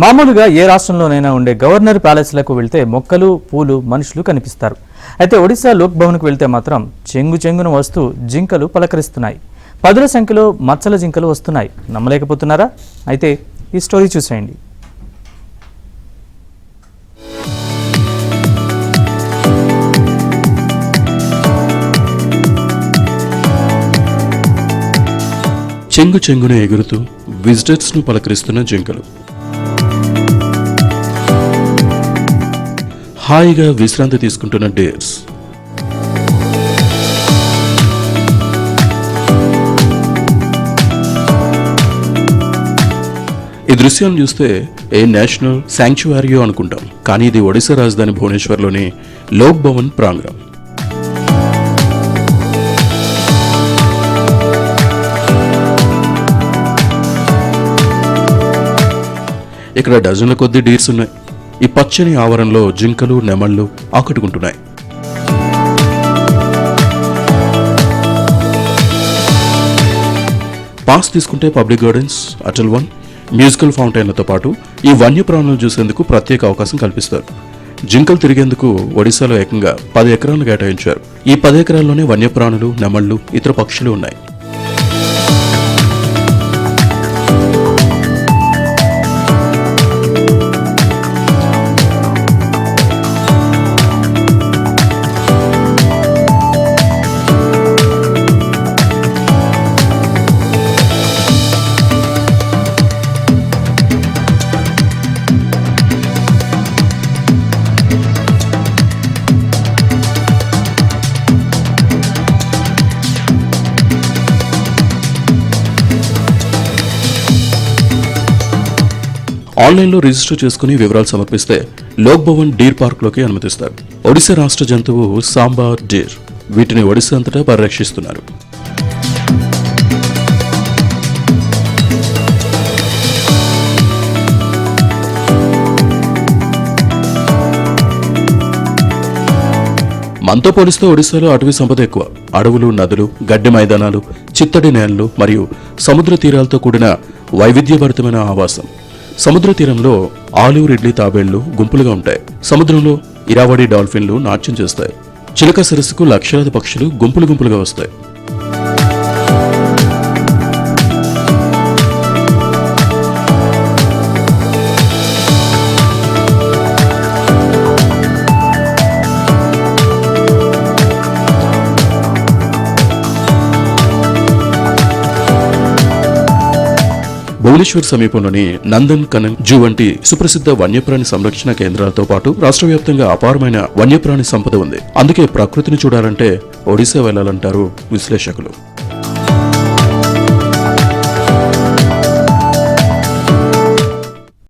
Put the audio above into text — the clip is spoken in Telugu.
మామూలుగా ఏ రాష్ట్రంలోనైనా ఉండే గవర్నర్ ప్యాలెస్లకు వెళ్తే మొక్కలు పూలు మనుషులు కనిపిస్తారు. అయితే ఒడిశా లోక్ భవన్కు వెళ్తే మాత్రం చెంగు చెంగున వస్తూ జింకలు పలకరిస్తున్నాయి. పదుల సంఖ్యలో మచ్చల జింకలు వస్తున్నాయి. నమ్మలేకపోతున్నారా? అయితే ఈ స్టోరీ చూసేయండి. చెంగు చెంగున ఎగురుతూ విజిటర్స్ ను పలకరిస్తున్న జింకలు. హాయిగా విశ్రాంతి తీసుకుంటున్న డేర్స్. ఈ దృశ్యాన్ని చూస్తే ఏ నేషనల్ శాంక్చువారియో అనుకుంటాం, కానీ ఇది ఒడిశా రాజధాని భువనేశ్వర్లోని లోక్ భవన్ ప్రాంగణం. ఇక్కడ డజన్ల కొద్ది డీర్స్ ఉన్నాయి. ఈ పచ్చని ఆవరణలో జింకలు నెమళ్లు ఆకట్టుకుంటున్నాయి. పాస్ తీసుకుంటే public gardens, Atal Van, musical ఫౌంటైన్లతో పాటు ఈ వన్యప్రాణులను చూసేందుకు ప్రత్యేక అవకాశం కల్పిస్తారు. జింకలు తిరిగేందుకు ఒడిశాలో ఏకంగా 10 ఎకరాలను కేటాయించారు. ఈ 10 ఎకరాల్లోనే వన్యప్రాణులు, నెమళ్లు, ఇతర పక్షులు ఉన్నాయి. ఆన్లైన్లో రిజిస్టర్ చేసుకుని వివరాలు సమర్పిస్తే లోక్ భవన్ డీర్ పార్క్లోకి అనుమతిస్తారు. ఒడిశా రాష్ట్ర జంతువు సాంబా డీర్. వీటిని ఒడిశా అంతటా పరిరక్షిస్తున్నారు. మనతో పోలిస్తే ఒడిశాలో అటవీ సంపద ఎక్కువ. అడవులు, నదులు, గడ్డి మైదానాలు, చిత్తడి నేలలు మరియు సముద్ర తీరాలతో కూడిన వైవిధ్యభరితమైన ఆవాసం. సముద్ర తీరంలో ఆలు, రిడ్లీ తాబేళ్లు గుంపులుగా ఉంటాయి. సముద్రంలో ఇరావడి డాల్ఫిన్లు నాట్యం చేస్తాయి. చిలక సరస్సుకు లక్షలాది పక్షులు గుంపులు గుంపులుగా వస్తాయి. భువనేశ్వర్ సమీపంలోని నందన్ కనన్ జూ వంటి సుప్రసిద్ధ వన్యప్రాణి సంరక్షణ కేంద్రాలతో పాటు రాష్ట్ర వ్యాప్తంగా అపారమైన వన్యప్రాణి సంపద ఉంది. అందుకే ప్రకృతిని చూడాలంటే ఒడిశా వెళ్లాలంటారు విశ్లేషకులు.